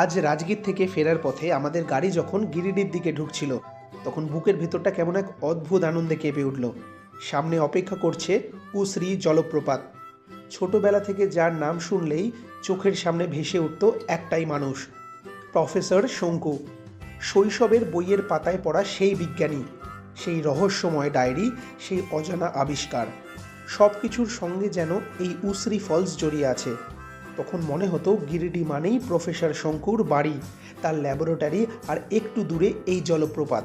আজ রাজগীর থেকে ফেরার পথে আমাদের গাড়ি যখন গিরিডির দিকে ঢুকছিল তখন বুকের ভেতরটা কেমন এক অদ্ভুত আনন্দে কেঁপে উঠল। সামনে অপেক্ষা করছে উসরি জলপ্রপাত। ছোটবেলা থেকে যার নাম শুনলেই চোখের সামনে ভেসে উঠত একটাই মানুষ, প্রফেসর শঙ্কু। শৈশবের বইয়ের পাতায় পড়া সেই বিজ্ঞানী, সেই রহস্যময় ডায়েরি, সেই অজানা আবিষ্কার, সব কিছুর সঙ্গে যেন এই উসরি ফলস জড়িয়ে আছে। তখন মনে হতো গিরিডি মানেই প্রফেসর শঙ্কুর বাড়ি, তার ল্যাবরেটরি, আর একটু দূরে এই জলপ্রপাত,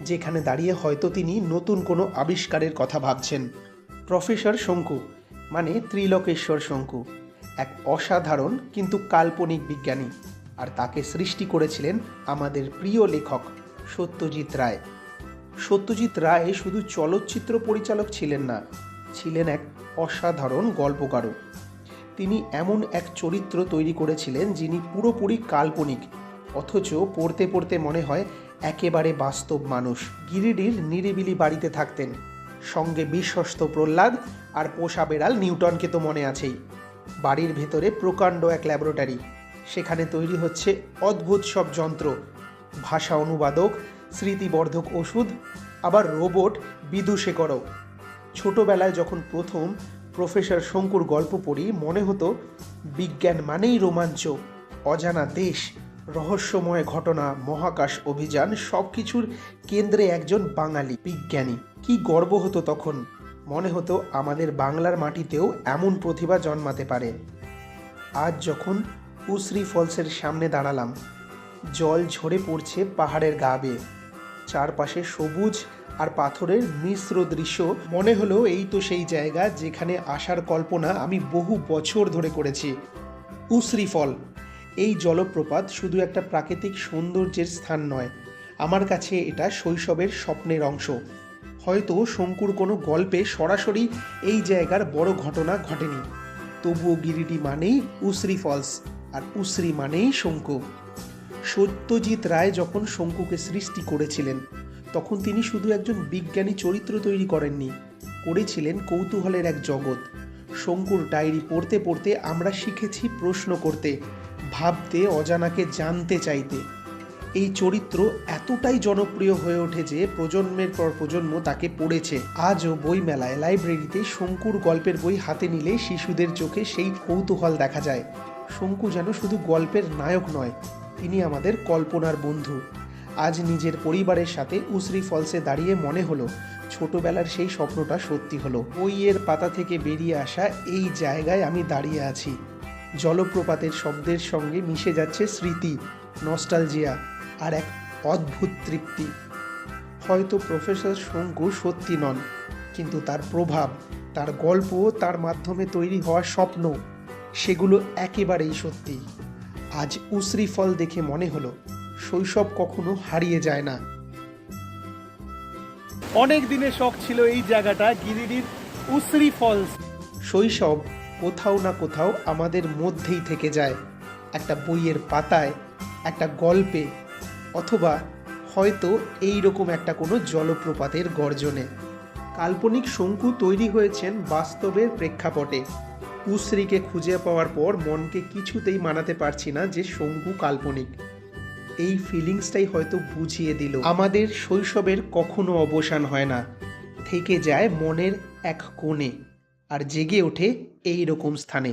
যেখানে দাঁড়িয়ে হয়তো তিনি নতুন কোনো আবিষ্কারের কথা ভাবছেন। প্রফেসর শঙ্কু মানে ত্রিলোকেশ্বর শঙ্কু, এক অসাধারণ কিন্তু কাল্পনিক বিজ্ঞানী, আর তাকে সৃষ্টি করেছিলেন আমাদের প্রিয় লেখক সত্যজিৎ রায়। সত্যজিৎ রায় শুধু চলচ্চিত্র পরিচালক ছিলেন না, ছিলেন এক অসাধারণ গল্পকারও। তিনি এমন এক চরিত্র তৈরি করেছিলেন যিনি পুরোপুরি কাল্পনিক, অথচ পড়তে পড়তে মনে হয় একেবারে বাস্তব মানুষ। গিরিডির নিরিবিলি বাড়িতে থাকতেন, সঙ্গে বিশ্বস্ত প্রহ্লাদ আর পোষা বেড়াল নিউটনকে তো মনে আছেই। বাড়ির ভেতরে প্রকাণ্ড এক ল্যাবরেটরি, সেখানে তৈরি হচ্ছে অদ্ভুত সব যন্ত্র, ভাষা অনুবাদক, স্মৃতিবর্ধক ওষুধ, আবার রোবট বিদুশেখরও। ছোটবেলায় যখন প্রথম প্রফেসর শঙ্কুর গল্প পড়ি মনে হতো বিজ্ঞান মানেই রোমাঞ্চ, অজানা দেশ, রহস্যময় ঘটনা, মহাকাশ অভিযান, সব কিছুর কেন্দ্রে একজন বাঙালি বিজ্ঞানী। কি গর্ব হতো তখন, মনে হতো আমাদের বাংলার মাটিতেও এমন প্রতিভা জন্মাতে পারে। আজ যখন উসরি ফলসের সামনে দাঁড়ালাম, জল ঝরে পড়ছে পাহাড়ের গা বেয়ে, চারপাশে সবুজ আর পাথরের মিশ্র দৃশ্য, মনে হলো এই তো সেই জায়গা যেখানে আসার কল্পনা আমি বহু বছর ধরে করেছি। উসরি ফল, এই জলপ্রপাত শুধু একটা প্রাকৃতিক সৌন্দর্যের স্থান নয়, আমার কাছে এটা শৈশবের স্বপ্নের অংশ। হয়তো শঙ্কুর কোনো গল্পে সরাসরি এই জায়গার বড় ঘটনা ঘটেনি, তবুও গিরিডি মানেই উসরি ফলস, আর উসরি মানেই শঙ্কু। সত্যজিৎ রায় যখন শঙ্কুকে সৃষ্টি করেছিলেন তখন তিনি শুধু একজন বিজ্ঞানী চরিত্র তৈরি করেননি, করেছিলেন কৌতূহলের এক জগৎ। শঙ্কুর ডায়েরি পড়তে পড়তে আমরা শিখেছি প্রশ্ন করতে, ভাবতে, অজানাকে জানতে চাইতে। এই চরিত্র এতটাই জনপ্রিয় হয়ে ওঠে যে প্রজন্মের পর প্রজন্ম তাকে পড়েছে। আজও বইমেলায়, লাইব্রেরিতে শঙ্কুর গল্পের বই হাতে নিলে শিশুদের চোখে সেই কৌতূহল দেখা যায়। শঙ্কু যেন শুধু গল্পের নায়ক নয়, তিনি আমাদের কল্পনার বন্ধু। আজ নিজের পরিবারের সাথে উসরি ফলসে দাঁড়িয়ে মনে হলো ছোটবেলার সেই স্বপ্নটা সত্যি হলো। বইয়ের পাতা থেকে বেরিয়ে আসা এই জায়গায় আমি দাঁড়িয়ে আছি। জলপ্রপাতের শব্দের সঙ্গে মিশে যাচ্ছে স্মৃতি, নস্টালজিয়া, আর এক অদ্ভুত তৃপ্তি। হয়তো প্রফেসর শঙ্কু সত্যি নন, কিন্তু তার প্রভাব, তার গল্প, তার মাধ্যমে তৈরি হওয়া স্বপ্ন, সেগুলো একেবারেই সত্যি। আজ উসরি ফল দেখে মনে হলো শৈশব কখনো হারিয়ে যায় না। অনেক দিনের শখ ছিল এই জায়গাটা, গিরিডির উসরি ফলস। শৈশব কোথাও না কোথাও আমাদের মধ্যেই থেকে যায়, একটা বইয়ের পাতায়, একটা গল্পে, অথবা হয়তো এই রকম একটা কোনো জলপ্রপাতের গর্জনে। কাল্পনিক শঙ্কু তৈরি হয়েছেন বাস্তবের প্রেক্ষাপটে। উসরিকে খুঁজে পাওয়ার পর মনকে কিছুতেই মানাতে পারছি না যে শঙ্কু কাল্পনিক। এই ফিলিংসটাই হয়তো বুঝিয়ে দিল আমাদের শৈশবের কখনো অবসান হয় না, থেকে যায় মনের এক কোণে, আর জেগে ওঠে এই রকম স্থানে।